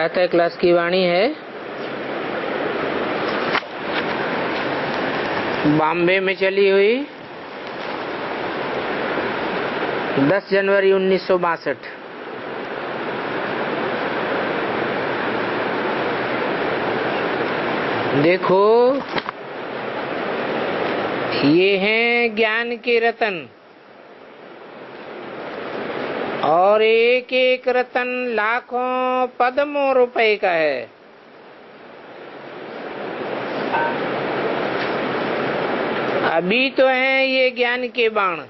प्रातः क्लास की वाणी है बॉम्बे में चली हुई 10 जनवरी 1962। देखो, ये हैं ज्ञान के रतन और एक एक रतन लाखों पद्मों रुपए का है। अभी तो है ये ज्ञान के बाण,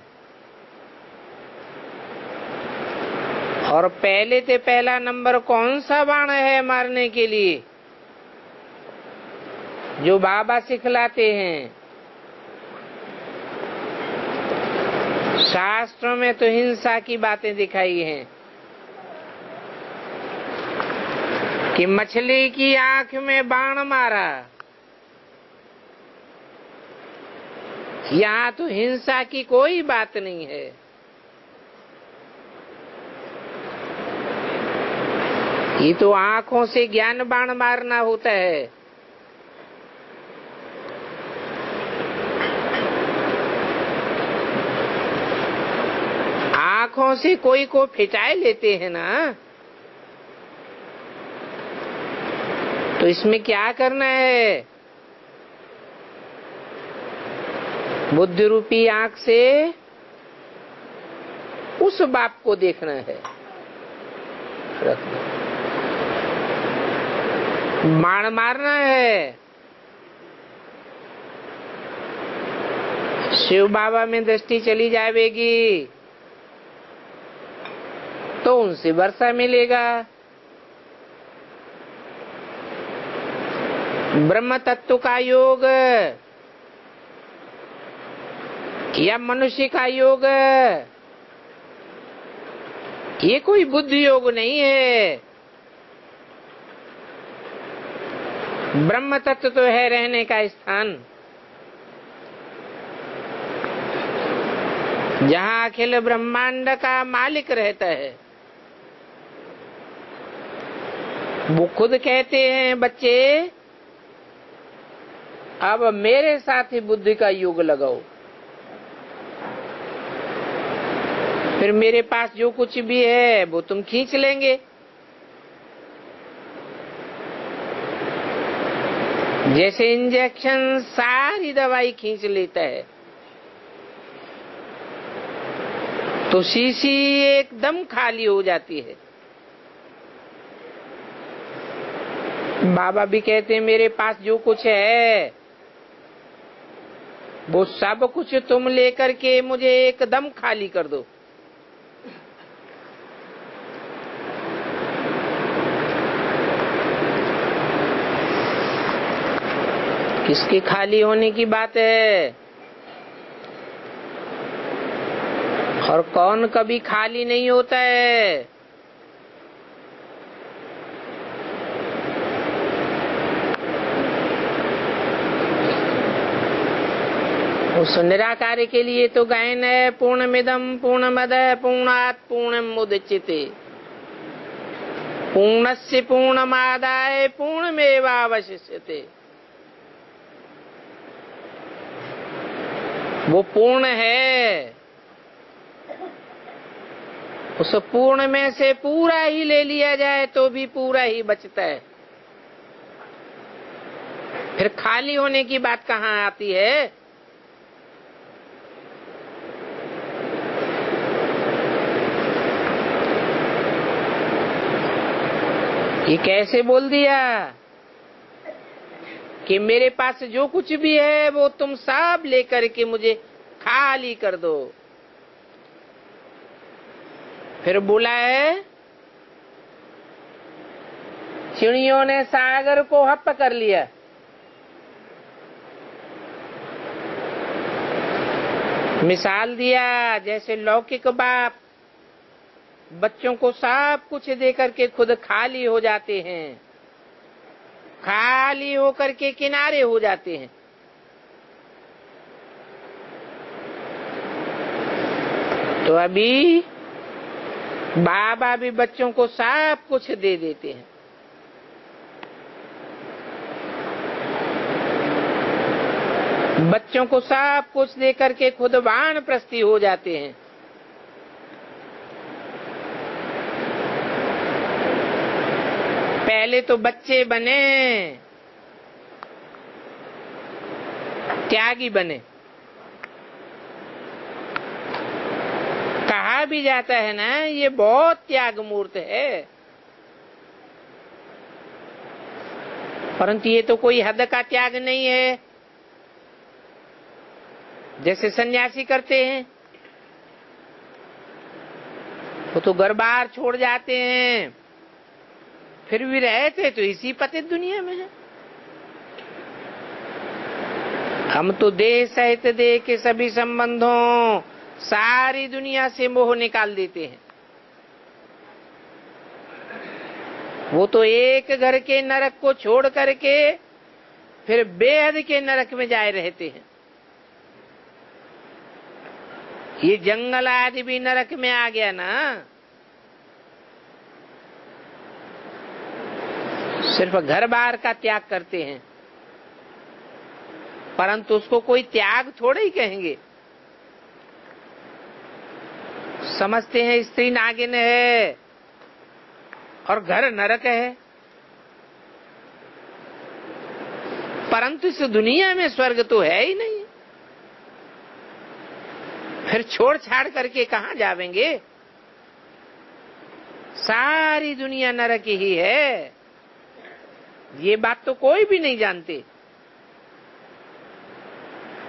और पहले से पहला नंबर कौन सा बाण है मारने के लिए, जो बाबा सिखलाते हैं। शास्त्रों में तो हिंसा की बातें दिखाई हैं कि मछली की आंख में बाण मारा। यहाँ तो हिंसा की कोई बात नहीं है। ये तो आंखों से ज्ञान बाण मारना होता है। आंखों से कोई को फिटाए लेते हैं ना, तो इसमें क्या करना है? बुद्धि रूपी आंख से उस बाप को देखना है। बाण मारना है। शिव बाबा में दृष्टि चली जाएगी तो उनसे वर्षा मिलेगा। ब्रह्म तत्व का योग या मनुष्य का योग, ये कोई बुद्धि योग नहीं है। ब्रह्म तत्व तो है रहने का स्थान, जहाँ अखिल ब्रह्मांड का मालिक रहता है। वो खुद कहते हैं, बच्चे अब मेरे साथ ही बुद्धि का योग लगाओ। फिर मेरे पास जो कुछ भी है वो तुम खींच लेंगे। जैसे इंजेक्शन सारी दवाई खींच लेता है, तो शीशी एकदम खाली हो जाती है। बाबा भी कहते हैं, मेरे पास जो कुछ है वो सब कुछ तुम लेकर के मुझे एकदम खाली कर दो। किसके खाली होने की बात है? और कौन कभी खाली नहीं होता है? उस निराकार के लिए तो गायन है, पूर्णमिदं पूर्णमदः पूर्णात् पूर्णमुदच्यते पूर्णस्य पूर्णमादाय पूर्णमेवावशिष्यते। वो पूर्ण है, उस पूर्ण में से पूरा ही ले लिया जाए तो भी पूरा ही बचता है। फिर खाली होने की बात कहाँ आती है? ये कैसे बोल दिया कि मेरे पास जो कुछ भी है वो तुम सब लेकर के मुझे खाली कर दो। फिर बोला है, चिड़ियों ने सागर को हप कर लिया। मिसाल दिया, जैसे लौकिक बाप बच्चों को सब कुछ देकर के खुद खाली हो जाते हैं, खाली होकर के किनारे हो जाते हैं। तो अभी बाबा भी बच्चों को सब कुछ दे देते हैं। बच्चों को सब कुछ दे करके खुद वानप्रस्थी हो जाते हैं। पहले तो बच्चे बने, त्यागी बने। कहा भी जाता है ना, ये बहुत त्याग मूर्त है, परंतु ये तो कोई हद का त्याग नहीं है। जैसे सन्यासी करते हैं, वो तो घर बार छोड़ जाते हैं, फिर भी रहते तो इसी पतित दुनिया में है। हम तो देह सहित देह के सभी संबंधों, सारी दुनिया से मोह निकाल देते हैं। वो तो एक घर के नरक को छोड़ करके फिर बेहद के नरक में जाए रहते हैं। ये जंगल आदि भी नरक में आ गया ना। सिर्फ घर बार का त्याग करते हैं, परंतु उसको कोई त्याग थोड़े ही कहेंगे। समझते हैं स्त्री नागिन है और घर नरक है, परंतु इस दुनिया में स्वर्ग तो है ही नहीं। फिर छोड़ छाड़ करके कहाँ जावेंगे? सारी दुनिया नरक ही है, ये बात तो कोई भी नहीं जानते।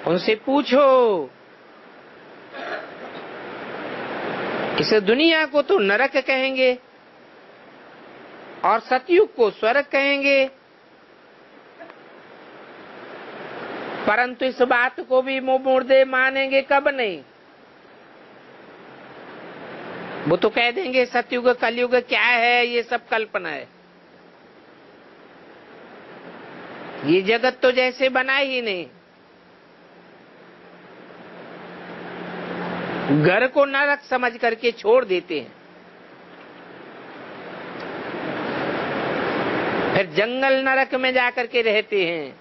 उनसे पूछो, इस दुनिया को तो नरक कहेंगे और सतयुग को स्वर्ग कहेंगे, परंतु इस बात को भी मुंह मुर्दे मानेंगे कब नहीं। वो तो कह देंगे सतयुग कलयुग क्या है, ये सब कल्पना है, ये जगत तो जैसे बना ही नहीं। घर को नरक समझ करके छोड़ देते हैं, फिर जंगल नरक में जाकर के रहते हैं।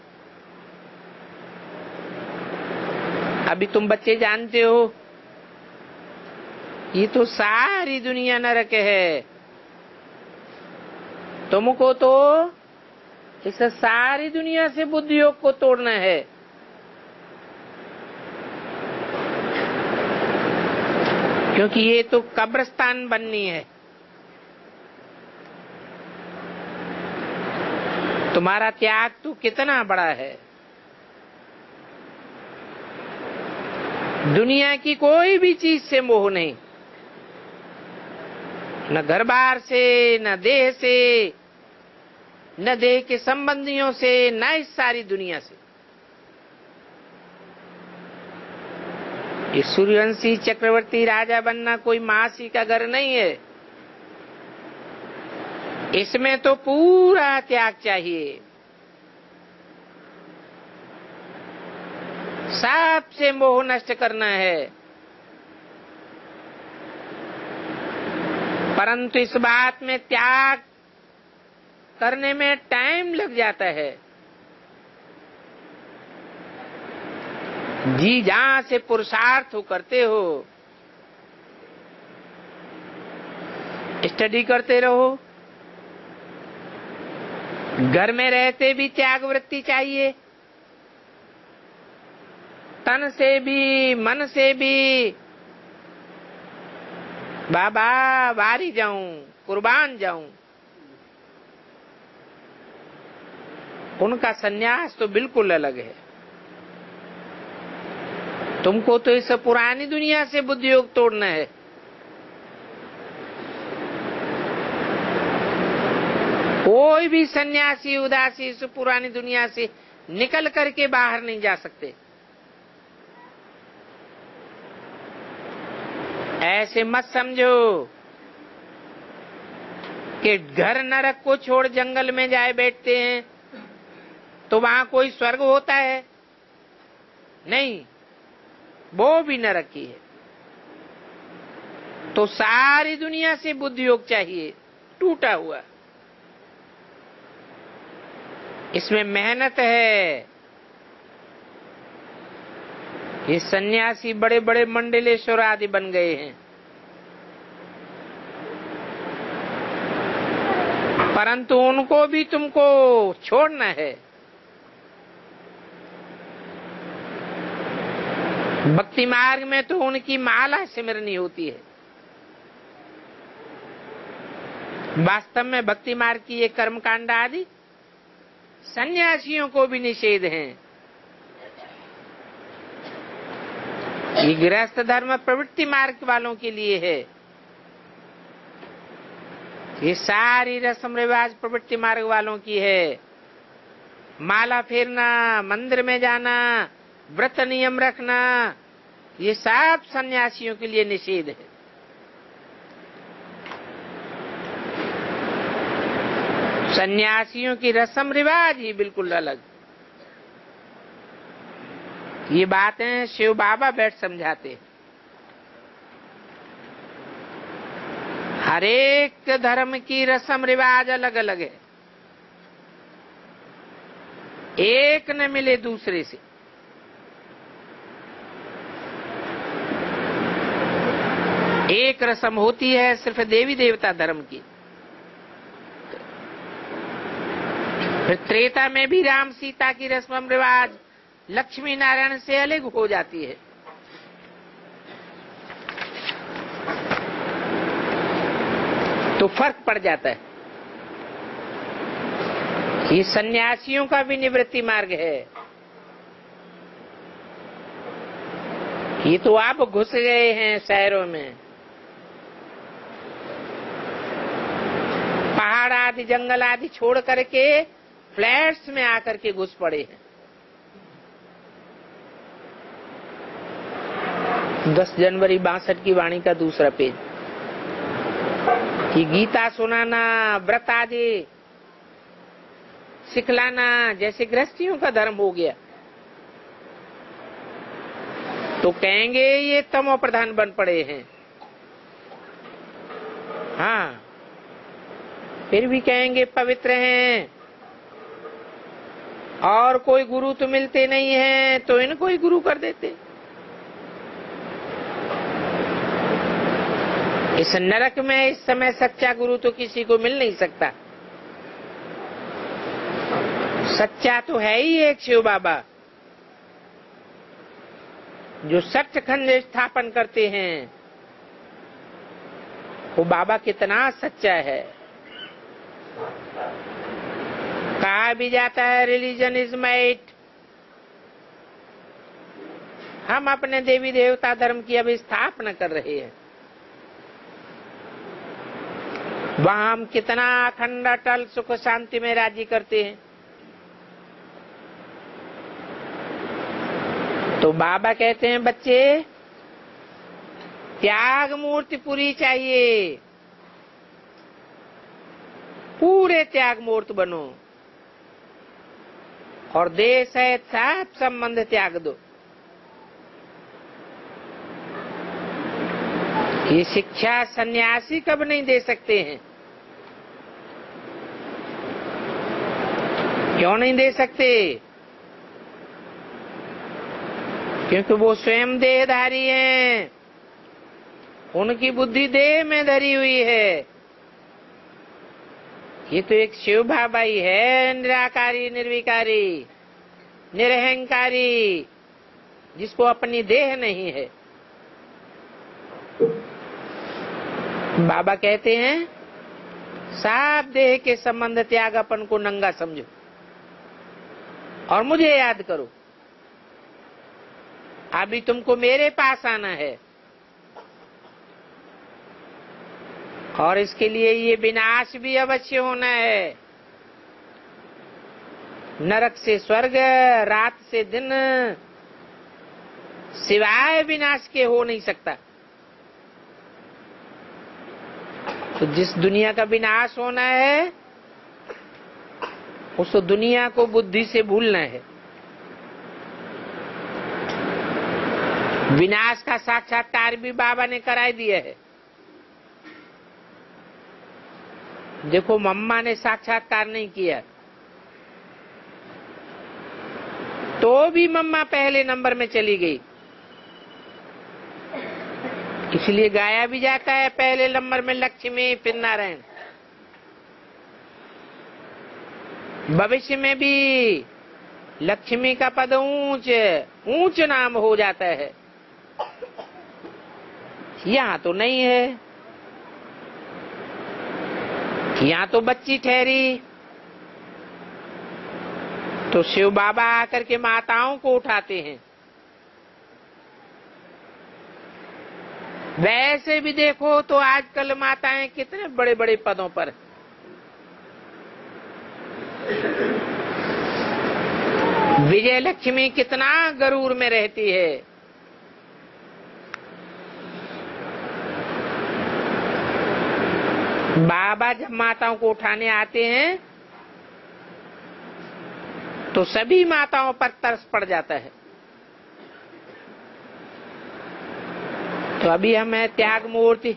अभी तुम बच्चे जानते हो, ये तो सारी दुनिया नरक है। तुमको तो इस सारी दुनिया से बुद्धि योग को तोड़ना है। क्योंकि ये तो कब्रिस्तान बननी है। तुम्हारा त्याग तो कितना बड़ा है। दुनिया की कोई भी चीज से मोह नहीं, न घर बार से, न देह से, न देह के संबंधियों से, न इस सारी दुनिया से। ये सूर्यवंशी चक्रवर्ती राजा बनना कोई मासी का घर नहीं है। इसमें तो पूरा त्याग चाहिए, सबसे मोह नष्ट करना है। परंतु इस बात में त्याग करने में टाइम लग जाता है। जी जहां से पुरुषार्थ करते हो, स्टडी करते रहो। घर में रहते भी त्याग वृत्ति चाहिए, तन से भी मन से भी। बाबा वारी जाऊं, कुर्बान जाऊं। उनका सन्यास तो बिल्कुल अलग है। तुमको तो इस पुरानी दुनिया से बुद्धि योग तोड़ना है। कोई भी सन्यासी उदासी इस पुरानी दुनिया से निकल करके बाहर नहीं जा सकते। ऐसे मत समझो कि घर नरक को छोड़ जंगल में जाए बैठते हैं तो वहां कोई स्वर्ग होता है। नहीं, वो भी नरक ही है। तो सारी दुनिया से बुद्धि योग चाहिए, टूटा हुआ। इसमें मेहनत है, ये सन्यासी बड़े बड़े मंडलेश्वर आदि बन गए हैं, परंतु उनको भी तुमको छोड़ना है। भक्ति मार्ग में तो उनकी माला सिमरनी होती है। वास्तव में भक्ति मार्ग की ये कर्मकांड आदि सन्यासियों को भी निषेध हैं। ये गृहस्थ धर्म प्रवृत्ति मार्ग वालों के लिए है। ये सारी रस्म रिवाज प्रवृत्ति मार्ग वालों की है। माला फेरना, मंदिर में जाना, व्रत नियम रखना, ये सब सन्यासियों के लिए निषेध है। सन्यासियों की रस्म रिवाज ही बिल्कुल अलग। ये बातें शिव बाबा बैठ समझाते हैं। हर एक धर्म की रस्म रिवाज अलग अलग है, एक न मिले दूसरे से। एक रस्म होती है सिर्फ देवी देवता धर्म की। फिर त्रेता में भी राम सीता की रस्म रिवाज लक्ष्मी नारायण से अलग हो जाती है। तो फर्क पड़ जाता है। ये सन्यासियों का भी निवृत्ति मार्ग है। ये तो आप घुस गए हैं शहरों में, पहाड़ आदि जंगल आदि छोड़ करके फ्लैट्स में आकर के घुस पड़े हैं। 10 जनवरी 62 की वाणी का दूसरा पेज। कि गीता सुनाना, व्रत आदि सिखलाना जैसे गृहस्थियों का धर्म हो गया, तो कहेंगे ये तमो प्रधान बन पड़े हैं। हाँ, फिर भी कहेंगे पवित्र हैं, और कोई गुरु तो मिलते नहीं है, तो इनको ही गुरु कर देते। इस नरक में इस समय सच्चा गुरु तो किसी को मिल नहीं सकता। सच्चा तो है ही एक शिव बाबा, जो सचखंड स्थापन करते हैं। वो बाबा कितना सच्चा है। कहा भी जाता है रिलीजन इज माइट। हम अपने देवी देवता धर्म की अभी स्थापना कर रहे हैं। वहां हम कितना अखंड अटल सुख शांति में राज्य करते हैं। तो बाबा कहते हैं बच्चे, त्याग मूर्ति पूरी चाहिए, पूरे त्याग मूर्त बनो, और देश है सब संबंध त्याग दो। ये शिक्षा सन्यासी कब नहीं दे सकते हैं। क्यों नहीं दे सकते? क्योंकि वो स्वयं देहधारी हैं, उनकी बुद्धि देह में धरी हुई है। ये तो एक शिव बाबा ही है, निराकारी, निर्विकारी, निरहंकारी, जिसको अपनी देह नहीं है। बाबा कहते हैं सब देह के संबंध त्याग, अपन को नंगा समझो और मुझे याद करो। अभी तुमको मेरे पास आना है, और इसके लिए ये विनाश भी अवश्य होना है। नरक से स्वर्ग, रात से दिन, सिवाय विनाश के हो नहीं सकता। तो जिस दुनिया का विनाश होना है, उस दुनिया को बुद्धि से भूलना है। विनाश का साक्षात्कार भी बाबा ने कराई दिया है। देखो, मम्मा ने साक्षात्कार नहीं किया, तो भी मम्मा पहले नंबर में चली गई। इसलिए गाया भी जाता है पहले नंबर में लक्ष्मी फिर नारायण। भविष्य में भी लक्ष्मी का पद ऊंच नाम हो जाता है। यहाँ तो नहीं है, यहाँ तो बच्ची ठहरी तो शिव बाबा आकर के माताओं को उठाते हैं। वैसे भी देखो तो आजकल माताएं कितने बड़े बड़े पदों पर, विजय लक्ष्मी कितना गरूर में रहती है। बाबा जब माताओं को उठाने आते हैं तो सभी माताओं पर तरस पड़ जाता है। तो अभी हम है त्याग मूर्ति,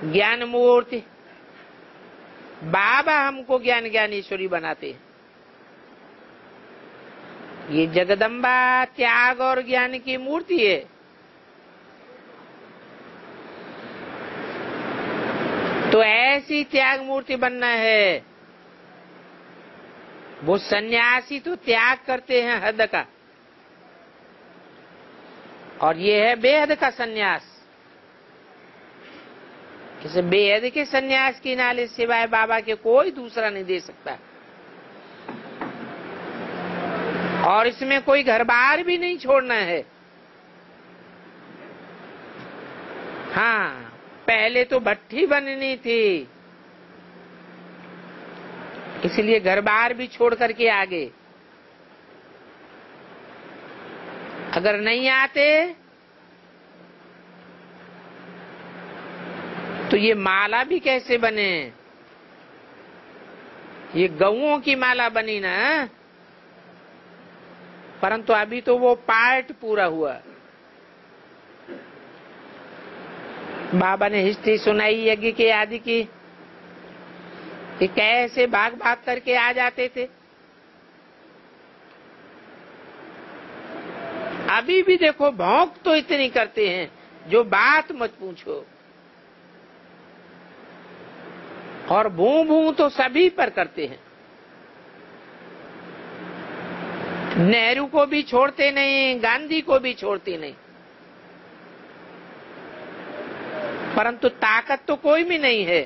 ज्ञान मूर्ति। बाबा हमको ज्ञान ज्ञानेश्वरी बनाते हैं। ये जगदम्बा त्याग और ज्ञान की मूर्ति है। तो ऐसी त्याग मूर्ति बनना है। वो सन्यासी तो त्याग करते हैं हद का, और ये है बेहद का सन्यास। इसे बेहद के सन्यास की नाले सिवाय बाबा के कोई दूसरा नहीं दे सकता। और इसमें कोई घर बार भी नहीं छोड़ना है। हाँ, पहले तो भट्ठी बननी थी, इसलिए घर बार भी छोड़ करके आगे। अगर नहीं आते तो ये माला भी कैसे बने। ये गऊओं की माला बनी ना, परंतु अभी तो वो पार्ट पूरा हुआ। बाबा ने हिस्ट्री सुनाई यज्ञ के आदि की, कि कैसे भाग भाग करके आ जाते थे। अभी भी देखो भौंक तो इतनी करते हैं जो बात मत पूछो, और भू भू तो सभी पर करते हैं। नेहरू को भी छोड़ते नहीं, गांधी को भी छोड़ते नहीं, परंतु ताकत तो कोई भी नहीं है,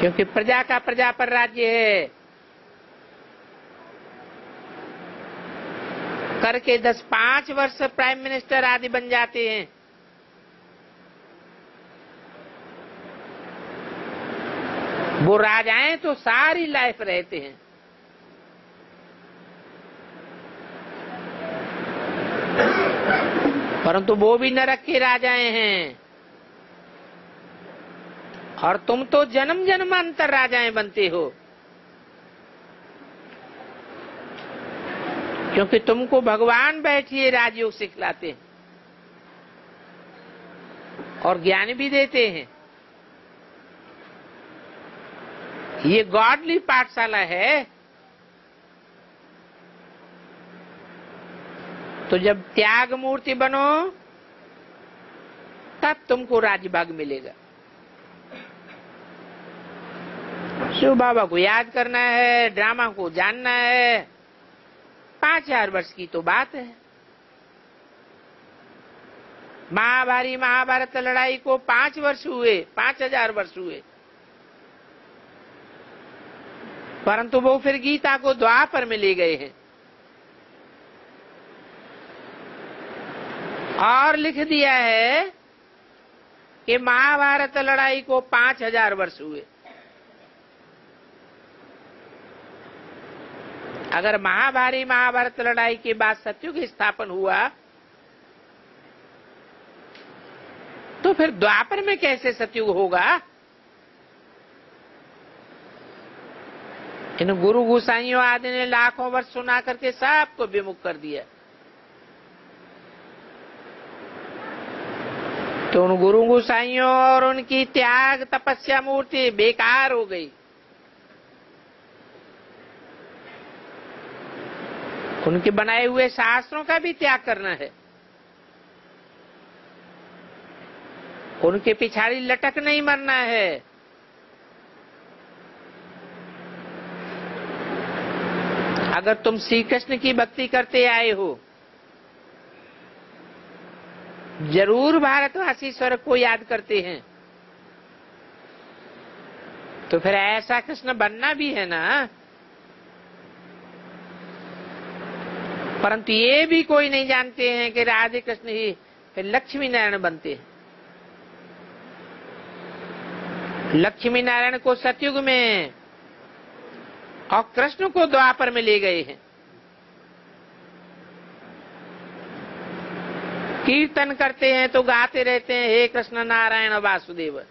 क्योंकि प्रजा का प्रजा पर राज्य है। करके 10-5 वर्ष प्राइम मिनिस्टर आदि बन जाते हैं। वो राजाएं तो सारी लाइफ रहते हैं। परंतु वो भी नरक के राजाएं हैं, और तुम तो जन्म जन्मांतर राजाएं बनते हो, क्योंकि तुमको भगवान बैठिए राजयोग सिखलाते हैं और ज्ञान भी देते हैं। ये गॉडली पाठशाला है। तो जब त्याग मूर्ति बनो तब तुमको राजभाग मिलेगा। शिव बाबा को याद करना है, ड्रामा को जानना है। 5000 वर्ष की तो बात है। महाभारत लड़ाई को 5 वर्ष हुए, 5000 वर्ष हुए, परंतु वो फिर गीता को द्वापर में ले गए हैं और लिख दिया है कि महाभारत लड़ाई को 5000 वर्ष हुए। अगर महाभारत लड़ाई के बाद सतयुग स्थापन हुआ तो फिर द्वापर में कैसे सतयुग होगा। इन गुरु गोसाइयों आदि ने लाखों वर्ष सुना करके सबको विमुख कर दिया। तो उन गुरु गोसाइयों और उनकी त्याग तपस्या मूर्ति बेकार हो गई। उनके बनाए हुए शास्त्रों का भी त्याग करना है। उनके पिछाड़ी लटक नहीं मरना है। अगर तुम श्री कृष्ण की भक्ति करते आए हो, जरूर भारतवासी स्वर्ग को याद करते हैं, तो फिर ऐसा कृष्ण बनना भी है ना। परंतु ये भी कोई नहीं जानते हैं कि राधे कृष्ण ही फिर लक्ष्मी नारायण बनते हैं। लक्ष्मी नारायण को सतयुग में और कृष्ण को द्वापर में ले गए हैं। कीर्तन करते हैं तो गाते रहते हैं, हे कृष्ण नारायण वासुदेव।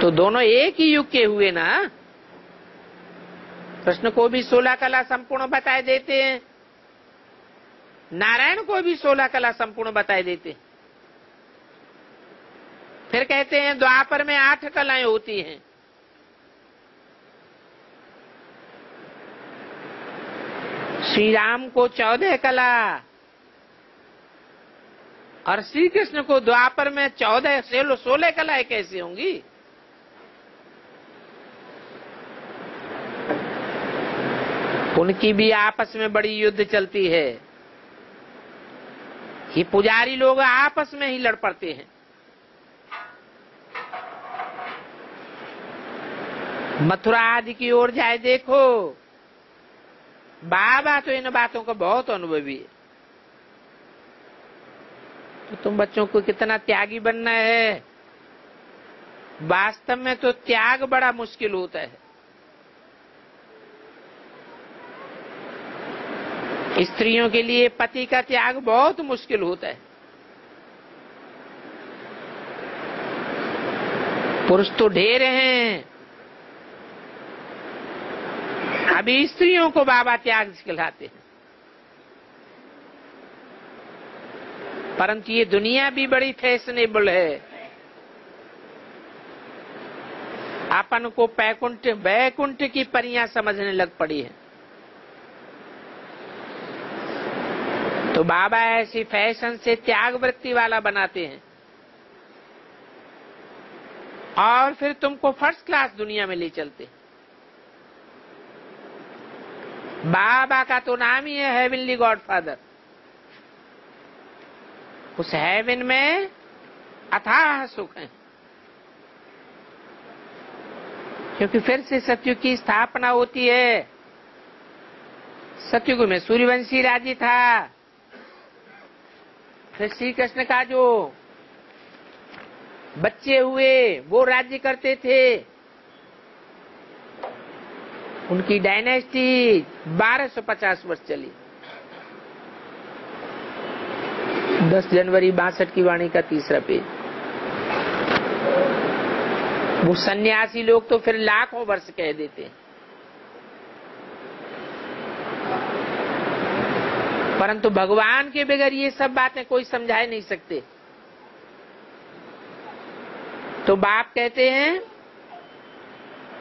तो दोनों एक ही युग के हुए ना। कृष्ण को भी 16 कला संपूर्ण बताए देते हैं, नारायण को भी 16 कला संपूर्ण बताए देते हैं। फिर कहते हैं द्वापर में 8 कलाएं होती हैं। श्री राम को 14 कला और श्री कृष्ण को द्वापर में 14 से 16 कलाएं कैसे होंगी? उनकी भी आपस में बड़ी युद्ध चलती है। ये पुजारी लोग आपस में ही लड़ पड़ते हैं। मथुरा आदि की ओर जाए देखो, बाबा तो इन बातों का बहुत अनुभवी है। तो तुम बच्चों को कितना त्यागी बनना है। वास्तव में तो त्याग बड़ा मुश्किल होता है। स्त्रियों के लिए पति का त्याग बहुत मुश्किल होता है। पुरुष तो ढेर हैं, अभी स्त्रियों को बाबा त्याग सिखाते हैं। परंतु ये दुनिया भी बड़ी फैशनेबल है। अपन को बैकुंठ की परियां समझने लग पड़ी है। तो बाबा ऐसी फैशन से त्याग वृत्ति वाला बनाते हैं और फिर तुमको फर्स्ट क्लास दुनिया में ले चलते हैं। बाबा का तो नाम ही है हेवनली गॉडफादर। उस हेवन में अथाह सुख है, क्योंकि फिर से सतयुग की स्थापना होती है। सतयुग में सूर्यवंशी राज्य था, फिर श्री कृष्ण का जो बच्चे हुए वो राज्य करते थे। उनकी डायनेस्टी 1250 वर्ष चली। 10 जनवरी 62 की वाणी का 3रा पेज। वो सन्यासी लोग तो फिर लाखों वर्ष कह देते हैं। परंतु भगवान के बगैर ये सब बातें कोई समझा नहीं सकते। तो बाप कहते हैं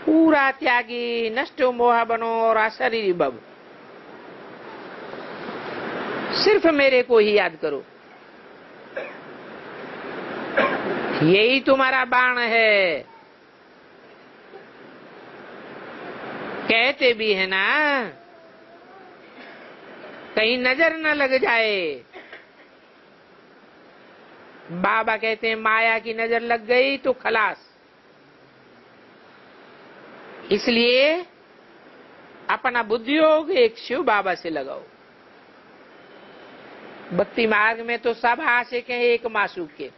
पूरा त्यागी, नष्टो मोह बनो और अशरीरी भव, सिर्फ मेरे को ही याद करो। यही तुम्हारा बाण है। कहते भी है ना, कहीं नजर न लग जाए। बाबा कहते हैं माया की नजर लग गई तो खलास। इसलिए अपना बुद्धियोग एक शिव बाबा से लगाओ। भक्ति मार्ग में तो सब आशिक हैं एक मासूक के,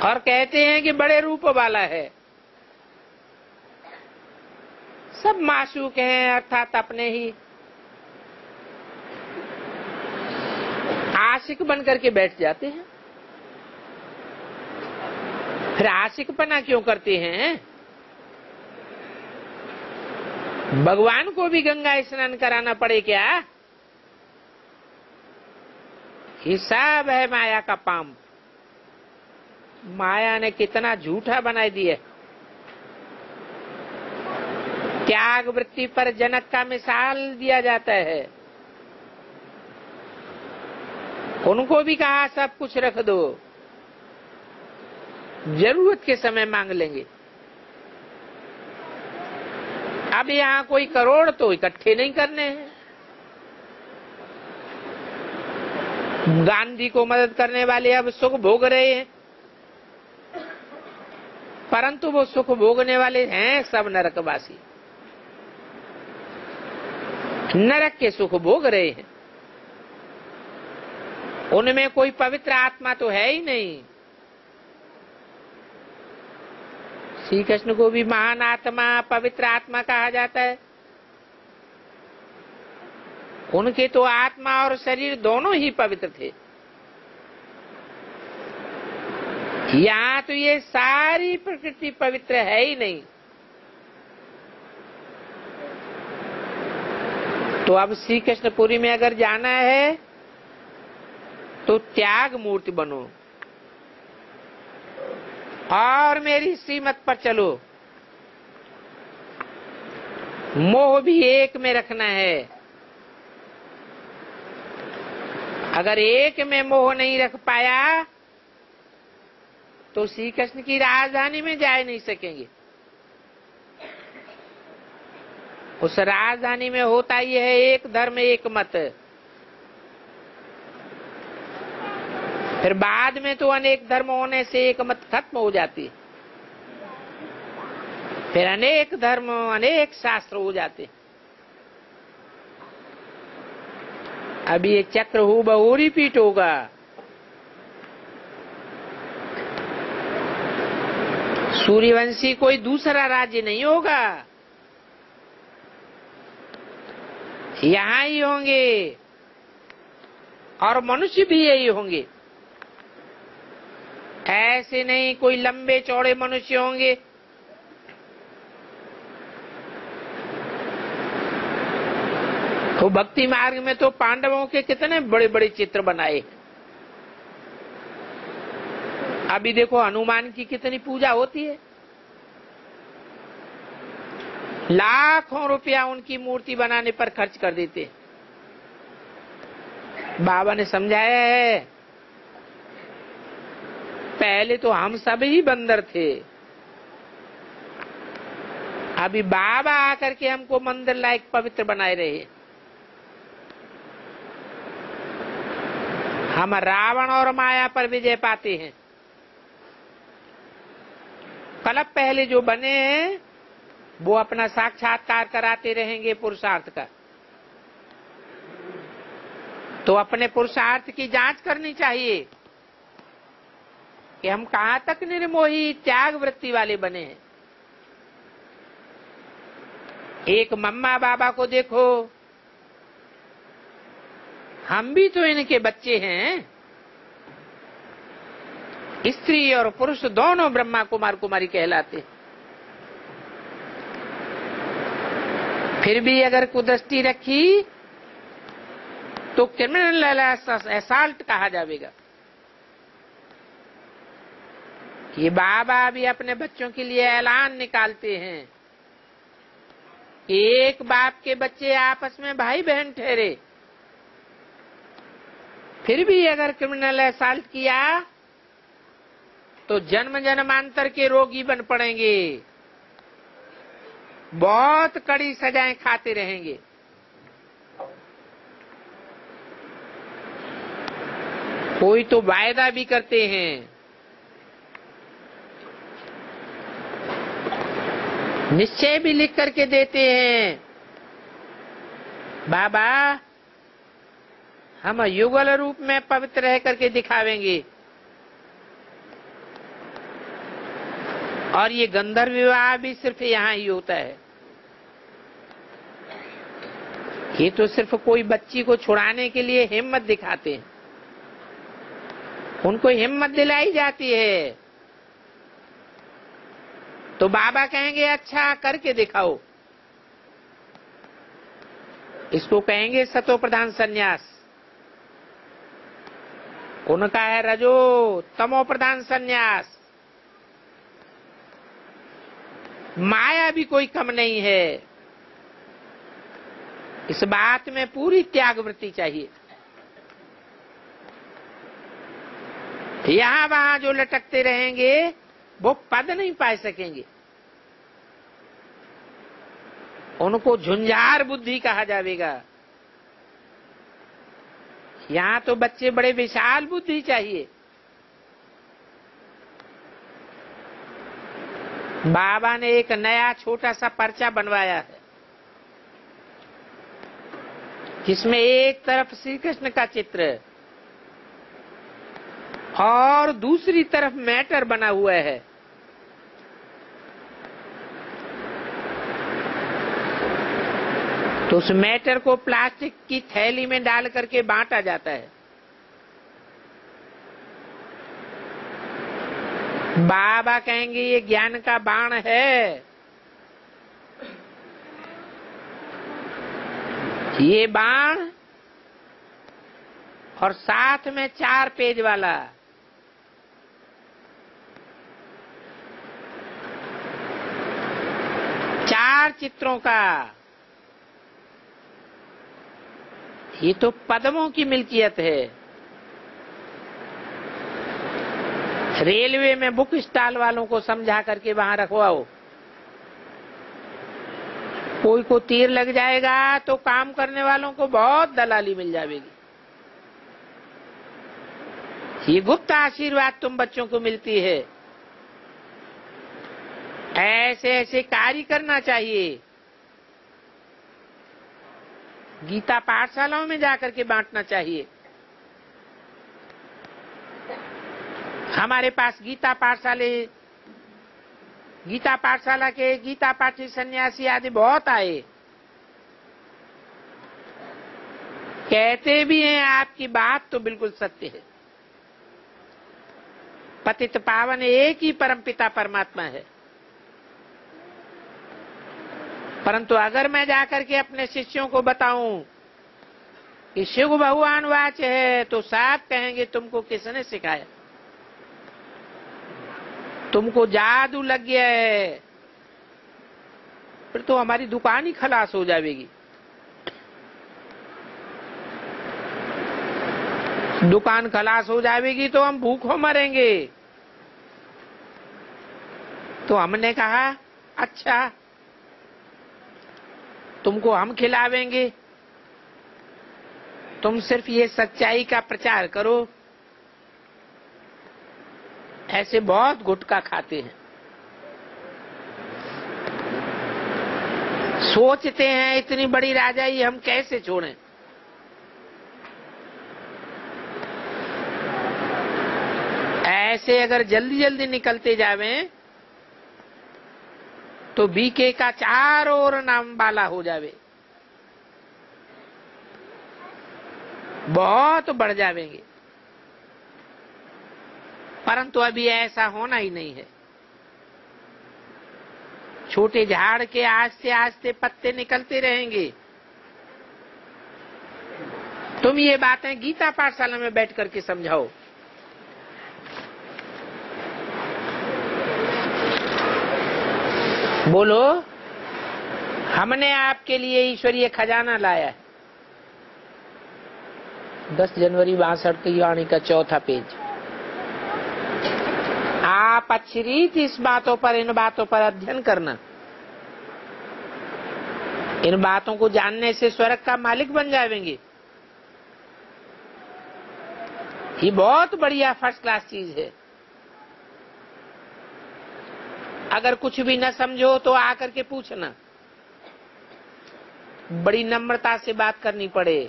और कहते हैं कि बड़े रूप वाला है। सब मासूक हैं, अर्थात अपने ही आशिक बन करके बैठ जाते हैं। फिर आशिकपना क्यों करते हैं? भगवान को भी गंगा स्नान कराना पड़े क्या? ये सब है माया का पाम। माया ने कितना झूठा बना दिया। त्याग वृत्ति पर जनक का मिसाल दिया जाता है। उनको भी कहा सब कुछ रख दो, जरूरत के समय मांग लेंगे। अब यहाँ कोई करोड़ तो इकट्ठे नहीं करने हैं। गांधी को मदद करने वाले अब सुख भोग रहे हैं, परंतु वो सुख भोगने वाले हैं सब नरकवासी, नरक के सुख भोग रहे हैं। उनमें कोई पवित्र आत्मा तो है ही नहीं। श्री कृष्ण को भी महान आत्मा, पवित्र आत्मा कहा जाता है। उनके तो आत्मा और शरीर दोनों ही पवित्र थे। यहाँ तो ये सारी प्रकृति पवित्र है ही नहीं। तो अब श्री कृष्णपुरी में अगर जाना है तो त्याग मूर्ति बनो और मेरी श्रीमत पर चलो। मोह भी एक में रखना है। अगर एक में मोह नहीं रख पाया तो श्री कृष्ण की राजधानी में जा नहीं सकेंगे। उस राजधानी में होता ही है एक धर्म एक मत। फिर बाद में तो अनेक धर्म होने से एक मत खत्म हो जाती है। फिर अनेक धर्म अनेक शास्त्र हो जाते। अब ये चक्र हूबहू रिपीट होगा। सूर्यवंशी कोई दूसरा राज्य नहीं होगा, यहाँ ही होंगे और मनुष्य भी यही होंगे। ऐसे नहीं कोई लंबे चौड़े मनुष्य होंगे। तो भक्ति मार्ग में तो पांडवों के कितने बड़े बड़े चित्र बनाए। अभी देखो हनुमान की कितनी पूजा होती है। लाखों रुपया उनकी मूर्ति बनाने पर खर्च कर देते। बाबा ने समझाया है, पहले तो हम सब ही बंदर थे, अभी बाबा आकर के हमको मंदिर लायक पवित्र बनाए रहे। हम रावण और माया पर विजय पाते हैं। कल्प पहले जो बने हैं वो अपना साक्षात्कार कराते रहेंगे पुरुषार्थ का। तो अपने पुरुषार्थ की जांच करनी चाहिए कि हम कहां तक निर्मोही त्याग वृत्ति वाले बने हैं। एक मम्मा बाबा को देखो, हम भी तो इनके बच्चे हैं। स्त्री और पुरुष दोनों ब्रह्मा कुमार कुमारी कहलाते। फिर भी अगर कुदृष्टि रखी तो क्रिमिनल असॉल्ट कहा जाएगा। ये बाबा भी अपने बच्चों के लिए ऐलान निकालते हैं कि एक बाप के बच्चे आपस में भाई बहन ठहरे, फिर भी अगर क्रिमिनल असॉल्ट किया तो जन्म जन्मांतर के रोगी बन पड़ेंगे, बहुत कड़ी सजाएं खाते रहेंगे। कोई तो वायदा भी करते हैं, निश्चय भी लिख करके देते हैं, बाबा हम युगल रूप में पवित्र रह करके दिखावेंगे। और ये गंधर्व विवाह भी सिर्फ यहाँ ही होता है। ये तो सिर्फ कोई बच्ची को छुड़ाने के लिए हिम्मत दिखाते हैं, उनको हिम्मत दिलाई जाती है। तो बाबा कहेंगे अच्छा करके दिखाओ। इसको कहेंगे सतो प्रधान संन्यास। उनका है रजो तमो प्रधान संन्यास। माया भी कोई कम नहीं है। इस बात में पूरी त्यागवृत्ति चाहिए। यहां वहां जो लटकते रहेंगे वो पद नहीं पा सकेंगे। उनको झुंझार बुद्धि कहा जाएगा। यहां तो बच्चे बड़े विशाल बुद्धि चाहिए। बाबा ने एक नया छोटा सा पर्चा बनवाया है, जिसमें एक तरफ श्री कृष्ण का चित्र और दूसरी तरफ मैटर बना हुआ है। तो उस मैटर को प्लास्टिक की थैली में डाल करके बांटा जाता है। बाबा कहेंगे ये ज्ञान का बाण है। ये बाण और साथ में 4 पेज वाला, चार चित्रों का, ये तो पद्मों की मिल्कियत है। रेलवे में बुक स्टॉल वालों को समझा करके वहां रखवाओ। कोई को तीर लग जाएगा तो काम करने वालों को बहुत दलाली मिल जाएगी। ये गुप्त आशीर्वाद तुम बच्चों को मिलती है। ऐसे ऐसे कार्य करना चाहिए। गीता पाठशालाओं में जाकर के बांटना चाहिए। हमारे पास गीता पाठशाला के गीता पाठी सन्यासी आदि बहुत आए। कहते भी हैं आपकी बात तो बिल्कुल सत्य है। पतित पावन एक ही परमपिता परमात्मा है। परंतु अगर मैं जाकर के अपने शिष्यों को बताऊं कि शिव भगवान वाच है, तो साहब कहेंगे तुमको किसने सिखाया? तुमको जादू लग गया है। फिर तो हमारी दुकान ही खलास हो जाएगी। दुकान खलास हो जाएगी तो हम भूखों मरेंगे। तो हमने कहा अच्छा तुमको हम खिलावेंगे, तुम सिर्फ ये सच्चाई का प्रचार करो। ऐसे बहुत गुटखा खाते हैं। सोचते हैं इतनी बड़ी राजाई हम कैसे छोड़ें। ऐसे अगर जल्दी जल्दी निकलते जावें तो बीके का चारों ओर नाम बाला हो जावे, बहुत बढ़ जावेंगे। परंतु अभी ऐसा होना ही नहीं है। छोटे झाड़ के आस्ते आस्ते पत्ते निकलते रहेंगे। तुम ये बातें गीता पाठशाला में बैठ करके समझाओ। बोलो हमने आपके लिए ईश्वरीय खजाना लाया है। 10 जनवरी 62 की वाणी का 4था पेज। आप अच्छी रीति इन बातों पर अध्ययन करना। इन बातों को जानने से स्वर्ग का मालिक बन जाएंगे। ये बहुत बढ़िया फर्स्ट क्लास चीज है। अगर कुछ भी न समझो तो आकर के पूछना। बड़ी नम्रता से बात करनी पड़े।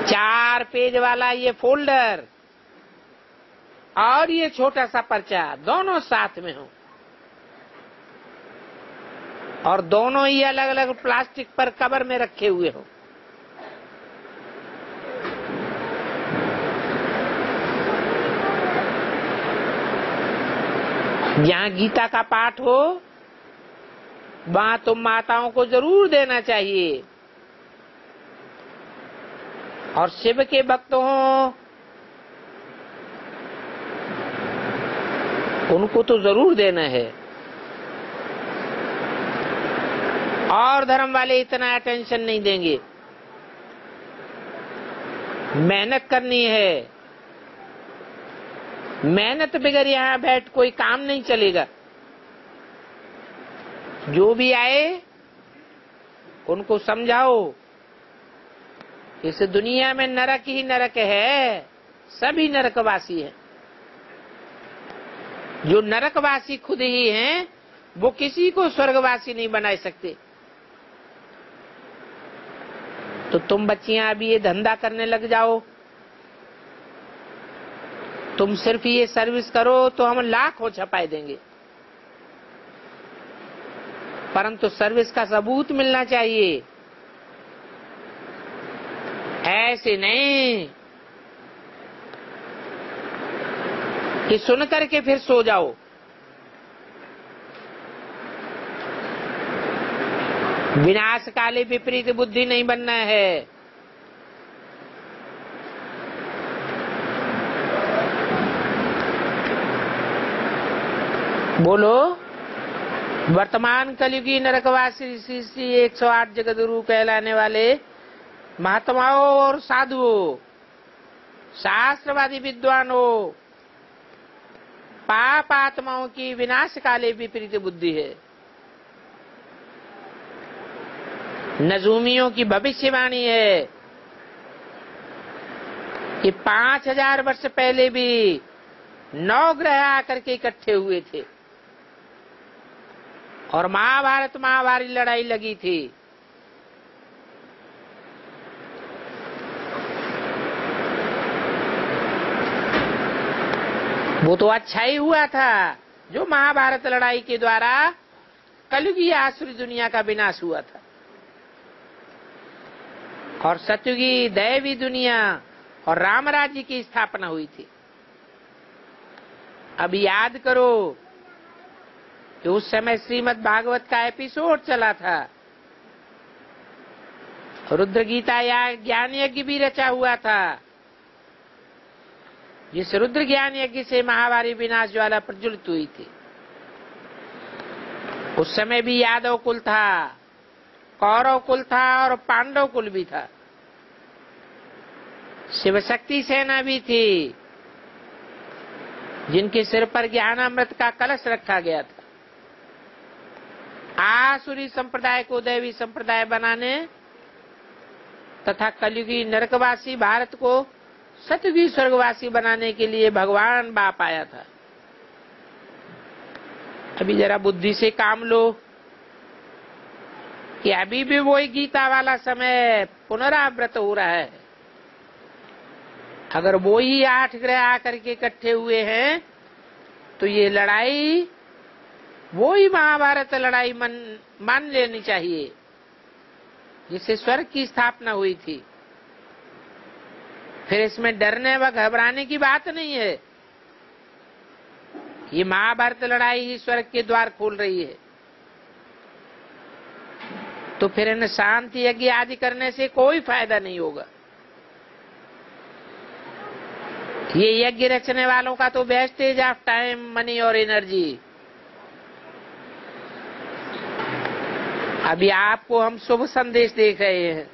4 पेज वाला ये फोल्डर और ये छोटा सा पर्चा दोनों साथ में हो, और दोनों ही अलग अलग प्लास्टिक पर कवर में रखे हुए हो। जहाँ गीता का पाठ हो वहां तुम माताओं को जरूर देना चाहिए, और शिव के भक्त हो उनको तो जरूर देना है। और धर्म वाले इतना अटेंशन नहीं देंगे। मेहनत करनी है, मेहनत बगैर यहाँ बैठ कोई काम नहीं चलेगा। जो भी आए उनको समझाओ इस दुनिया में नरक ही नरक है, सभी नरकवासी हैं। जो नरकवासी खुद ही हैं वो किसी को स्वर्गवासी नहीं बना सकते। तो तुम बच्चियां अभी ये धंधा करने लग जाओ, तुम सिर्फ ये सर्विस करो तो हम लाखों छपाई देंगे, परंतु सर्विस का सबूत मिलना चाहिए। ऐसे नहीं कि सुन करके फिर सो जाओ। विनाश काले विपरीत बुद्धि नहीं बनना है। बोलो, वर्तमान कलयुगी नरकवासी श्री 108 जगतगुरु कहलाने वाले महात्माओं और साधुओं, शास्त्रवादी विद्वानों, पाप आत्माओं की विनाश काले विपरीत बुद्धि है। नजूमियों की भविष्यवाणी है कि 5000 वर्ष पहले भी 9 ग्रह आकर के इकट्ठे हुए थे और महाभारत महाभारी लड़ाई लगी थी। वो तो अच्छा ही हुआ था जो महाभारत लड़ाई के द्वारा कलयुगी आसुरी दुनिया का विनाश हुआ था और सतयुगी दैवी दुनिया और राम राज्य की स्थापना हुई थी। अब याद करो कि उस समय श्रीमद् भागवत का एपिसोड चला था, रुद्र गीता या ज्ञान यज्ञ भी रचा हुआ था, जिस रुद्र ज्ञान यज्ञ से महाभारी विनाश ज्वाला प्रज्वलित हुई थी। उस समय भी यादव कुल था, कौरव कुल था और पांडव कुल भी था, शिव शक्ति सेना भी थी, जिनके सिर पर ज्ञानामृत का कलश रखा गया था। आसुरी संप्रदाय को दैवी संप्रदाय बनाने तथा कलयुगी नरकवासी भारत को सतयुगी स्वर्गवासी बनाने के लिए भगवान बाप आया था। अभी जरा बुद्धि से काम लो कि अभी भी वही गीता वाला समय पुनरावृत हो रहा है। अगर वो ही 8 ग्रह आकर के इकट्ठे हुए हैं तो ये लड़ाई वो ही महाभारत लड़ाई मान लेनी चाहिए जिससे स्वर्ग की स्थापना हुई थी। फिर इसमें डरने व घबराने की बात नहीं है। ये महाभारत लड़ाई ही स्वर्ग के द्वार खोल रही है। तो फिर इन शांति यज्ञ आदि करने से कोई फायदा नहीं होगा। ये यज्ञ रचने वालों का तो वेस्टेज ऑफ टाइम, मनी और एनर्जी। अभी आपको हम शुभ संदेश देख रहे हैं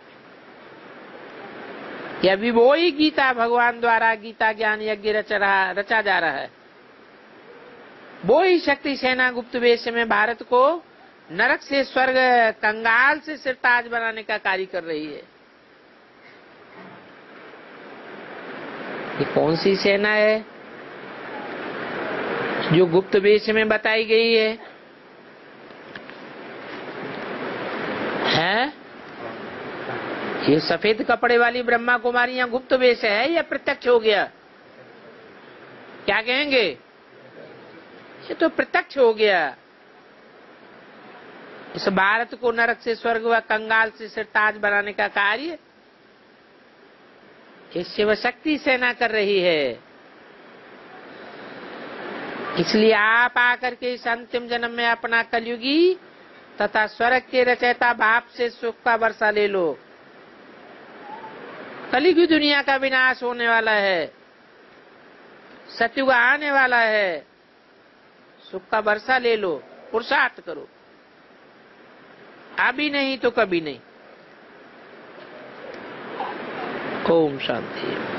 कि अभी वो ही गीता भगवान द्वारा गीता ज्ञान यज्ञ रचा जा रहा है। वो ही शक्ति सेना गुप्त वेश में भारत को नरक से स्वर्ग, कंगाल से सिरताज बनाने का कार्य कर रही है। ये कौन सी सेना है जो गुप्त वेश में बताई गई है? ये सफेद कपड़े वाली ब्रह्मा कुमारियां गुप्त वेश है या प्रत्यक्ष हो गया? क्या कहेंगे? ये तो प्रत्यक्ष हो गया। इस भारत को नरक से स्वर्ग व कंगाल से सिरताज बनाने का कार्य ये शिव शक्ति सेना कर रही है। इसलिए आप आकर के इस अंतिम जन्म में अपना कलयुगी तथा स्वर्ग के रचयिता बाप से सुख का वर्षा ले लो। कलयुगी दुनिया का विनाश होने वाला है, सतयुग आने वाला है। सुख का वर्षा ले लो, पुरुषार्थ करो। अभी नहीं तो कभी नहीं। ओम शांति।